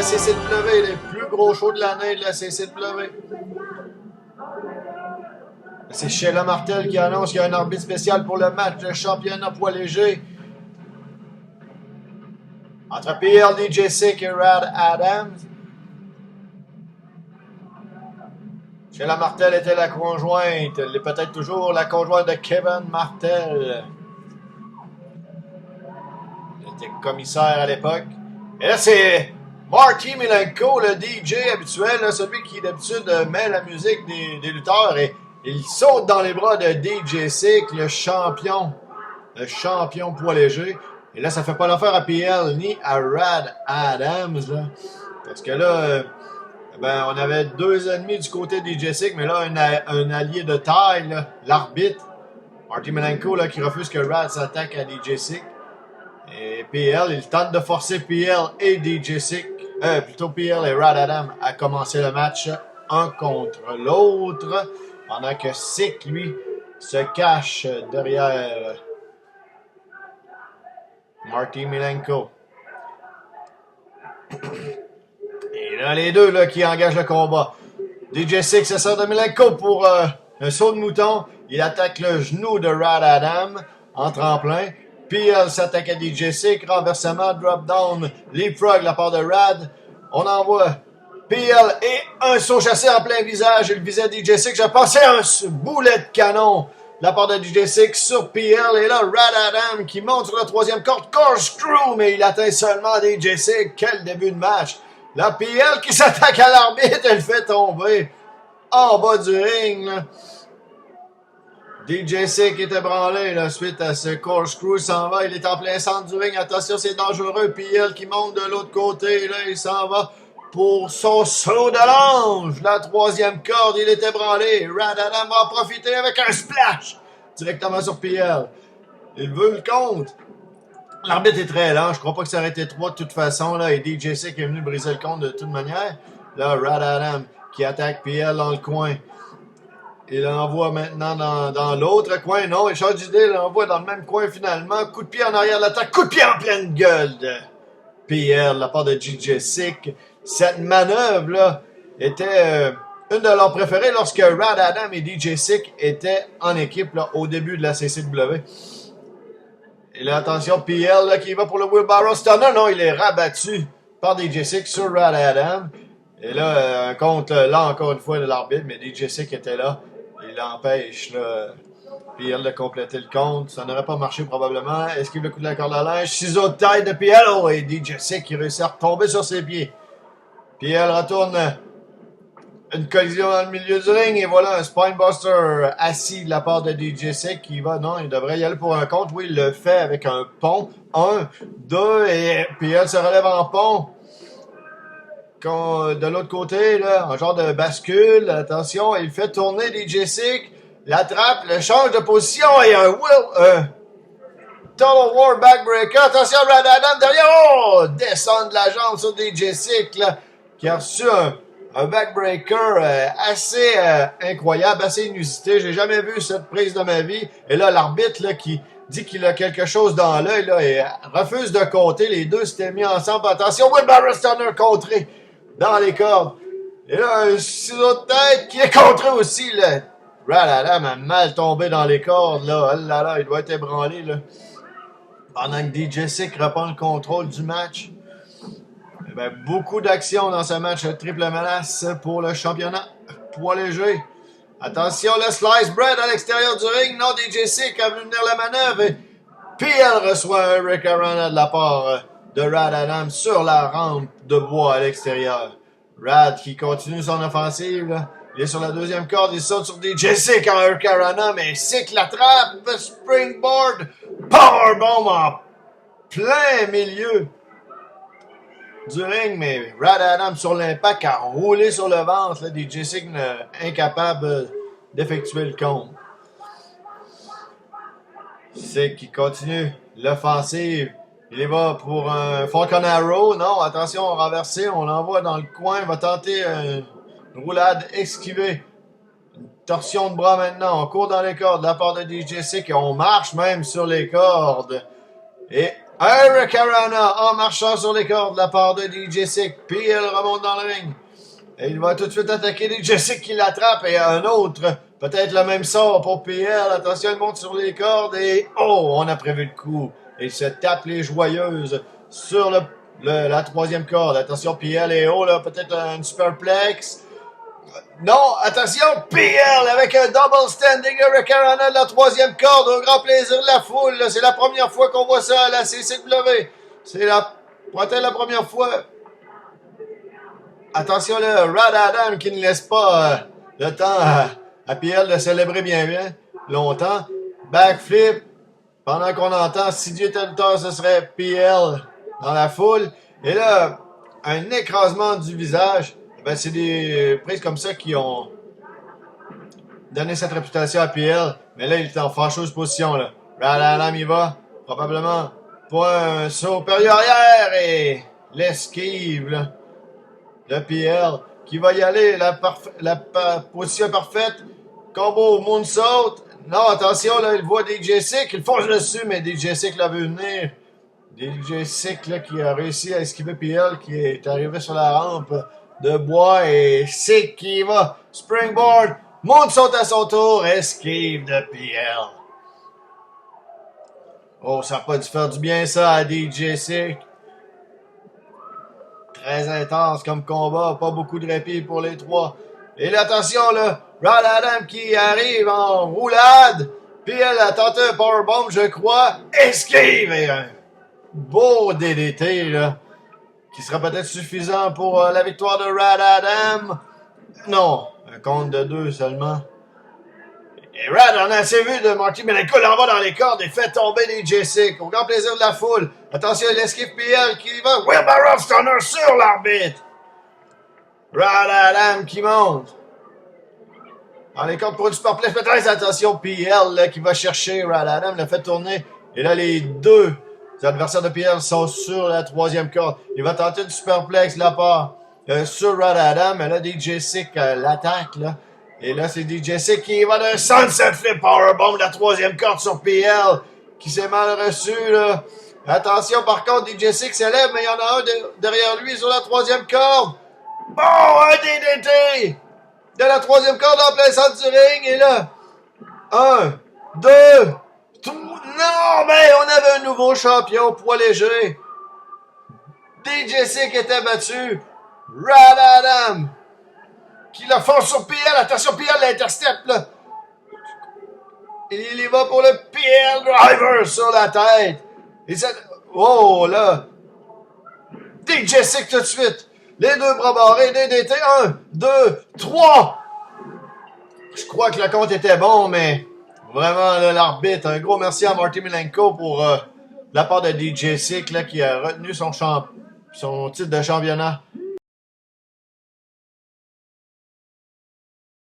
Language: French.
CCW, les plus gros shows de l'année de la CCW. C'est Sheila Martel qui annonce qu'il y a un arbitre spécial pour le match de championnat poids léger entre PL, DJ Sick et Rad Adams. Sheila Martel était la conjointe, elle est peut-être toujours la conjointe de Kevin Martel. Il était commissaire à l'époque. Et là, c'est Marty Milenko, le DJ habituel, là, celui qui d'habitude met la musique des lutteurs, et il saute dans les bras de DJ Sick, le champion poids léger. Et là, ça fait pas l'affaire à PL ni à Rad Adams, là. Parce que là, on avait 2 ennemis du côté de DJ Sick, mais là, un allié de taille, l'arbitre, Marty Milenko, là, qui refuse que Rad s'attaque à DJ Sick. Et PL, il tente de forcer PL et DJ Sick, plutôt PL et Rad Adams, à commencer le match un contre l'autre, pendant que Sick, lui, se cache derrière Marty Milenko. Et là, les deux là, qui engagent le combat. DJ Sick se sert de Milenko pour un saut de mouton. Il attaque le genou de Rad Adams en tremplin. PL s'attaque à DJ Sick. Renversement, drop down, leapfrog de la part de Rad. On envoie PL et un saut chassé en plein visage. Il visait DJ Sick. J'ai pensé à un boulet de canon de la part de DJ Sick sur PL. Et là, Rad Adams qui monte sur la 3e corde. Corkscrew, mais il atteint seulement DJ Sick. Quel début de match. La PL qui s'attaque à l'arbitre. Elle fait tomber en bas du ring. Là. DJ Sick est ébranlé là, suite à ce corkscrew. S'en va. Il est en plein centre du ring. Attention, c'est dangereux. PL qui monte de l'autre côté. Là, il s'en va pour son saut de l'ange. La 3e corde, il est ébranlé. Rad Adams va en profiter avec un splash directement sur PL. Il veut le compte. L'arbitre est très lent. Je crois pas que ça aurait été 3 de toute façon. Là, et DJ Sick est venu briser le compte de toute manière. Là, Rad Adams qui attaque PL dans le coin. Il l'envoie maintenant dans l'autre coin. Non, il change d'idée. Il l'envoie dans le même coin finalement. Coup de pied en arrière de l'attaque. Coup de pied en pleine gueule de PL de la part de DJ Sick. Cette manœuvre-là était une de leurs préférées lorsque Rad Adams et DJ Sick étaient en équipe là, au début de la CCW. Et là, attention, PL là, qui va pour le wheelbarrow stunner. Non, il est rabattu par DJ Sick sur Rad Adams. Et là, un compte là encore une fois de l'arbitre, mais DJ Sick était là. Il empêche là, PL de compléter le compte. Ça n'aurait pas marché probablement. Esquive le coup de la corde à linge. Ciseaux de tête de PL. Oh, et DJ Sick qui réussit à retomber sur ses pieds. PL retourne une collision dans le milieu du ring. Et voilà un spinebuster assis de la part de DJ Sick qui va. Non, il devrait y aller pour un compte. Oui, il le fait avec un pont. 1, 2 et PL se relève en pont. De l'autre côté, là, un genre de bascule. Attention, il fait tourner DJ Sick. L'attrape, le change de position et un Total War Backbreaker. Attention, Rad Adams derrière. Oh! Descend de la jambe sur DJ Sick, là, qui a reçu un backbreaker assez incroyable, assez inusité. J'ai jamais vu cette prise de ma vie. Et là, l'arbitre là, qui dit qu'il a quelque chose dans l'œil là, et refuse de compter. Les deux s'étaient mis ensemble. Attention, Wheelbarrow Stunner contré dans les cordes. Et là, un ciseau de tête qui est contré aussi. Là. Rad Adams a mal tombé dans les cordes. Là. Oh là, là, il doit être ébranlé. Là. Pendant que DJ Sick reprend le contrôle du match. Eh bien, beaucoup d'action dans ce match. Triple menace pour le championnat poids léger. Attention, le slice bread à l'extérieur du ring. Non, DJ Sick a vu venir la manœuvre. Et PL reçoit un Rick-A-Rana de la part de Rad Adams sur la rampe de bois à l'extérieur. Rad qui continue son offensive. Là. Il est sur la 2e corde. Il saute sur DJ Sick en Rick-A-Rana. Mais Sick l'attrape. Springboard. Powerbomb en plein milieu du ring, mais Rad Adams sur l'impact a roulé sur le ventre. Là, DJ Sick incapable d'effectuer le compte. Sick qui continue l'offensive. Il y va pour un Falcon Arrow. Non, attention, renversé. On l'envoie dans le coin. Il va tenter une roulade esquivée. Une torsion de bras maintenant. On court dans les cordes de la part de DJ Sick et on marche même sur les cordes. Et Eric Arana en marchant sur les cordes de la part de DJ Sick. PL remonte dans le ring. Et il va tout de suite attaquer DJ Sick qui l'attrape. Et un autre, peut-être le même sort pour PL. Attention, il monte sur les cordes et oh, on a prévu le coup. Et il se tape les joyeuses sur la troisième corde. Attention, PL est haut, là, peut-être un superplex. Non, attention, PL avec un double standing Eric Arana de la troisième corde au grand plaisir de la foule. C'est la première fois qu'on voit ça à la CCW. Peut-être la première fois. Attention là, Rad Adam qui ne laisse pas le temps à PL de célébrer bien longtemps. Backflip, pendant qu'on entend si Dieu était le temps, ce serait PL dans la foule. Et là, un écrasement du visage. Ben, c'est des prises comme ça qui ont donné cette réputation à PL. Mais là, il est en fâcheuse position. Là. Rad Adam y va. Probablement pour un saut arrière et l'esquive là, de PL qui va y aller. La position parfaite. Combo moonsault. Non, attention, là, il voit DJ Sick. Il fonce dessus, mais DJ Sick l'a vu venir. DJ Sick là, qui a réussi à esquiver PL qui est arrivé sur la rampe de bois et Sick qui va springboard, monte saute à son tour, esquive de PL. Oh, ça n'a pas dû faire du bien ça à DJ Sick. Très intense comme combat, pas beaucoup de répit pour les trois. Et là, attention là, Rad Adam qui arrive en roulade. PL a tenté un powerbomb, je crois, esquive et un beau DDT là. Qui sera peut-être suffisant pour la victoire de Rad Adam. Non, un compte de 2 seulement. Et Rad en a assez vu de Marty Malenko l'envoie dans les cordes et fait tomber DJ Sick. Au grand plaisir de la foule. Attention, il esquive PL qui va. Wheelbarrow Stunner sur l'arbitre. Rad Adam qui monte. Dans les cordes pour une superplex. Très attention, PL là, qui va chercher Rad Adam. Le fait tourner. Et là, les deux adversaires de PL sont sur la troisième corde. Il va tenter une superplex de la part sur Rad Adam. Mais là, DJ Sick l'attaque. Là. Et là, c'est DJ Sick qui va d'un sunset flip powerbomb de la troisième corde sur PL. Qui s'est mal reçu. Là. Attention, par contre, DJ Sick s'élève, mais il y en a un derrière lui sur la troisième corde. Bon, un DDT de la troisième corde en plein centre du ring. Et là, 1, 2, 3... Non, mais on avait un nouveau champion poids léger. DJ Sick était battu. Rad Adam qui la force sur PL. Attention, PL l'intercepte là. Il y va pour le PL Driver sur la tête. Et ça... Oh là. DJ Sick tout de suite. Les deux bras barrés. DDT. 1, 2, 3. Je crois que le compte était bon, mais... Vraiment, l'arbitre, un gros merci à Marty Malenko pour la part de DJ Sick là, qui a retenu son titre de championnat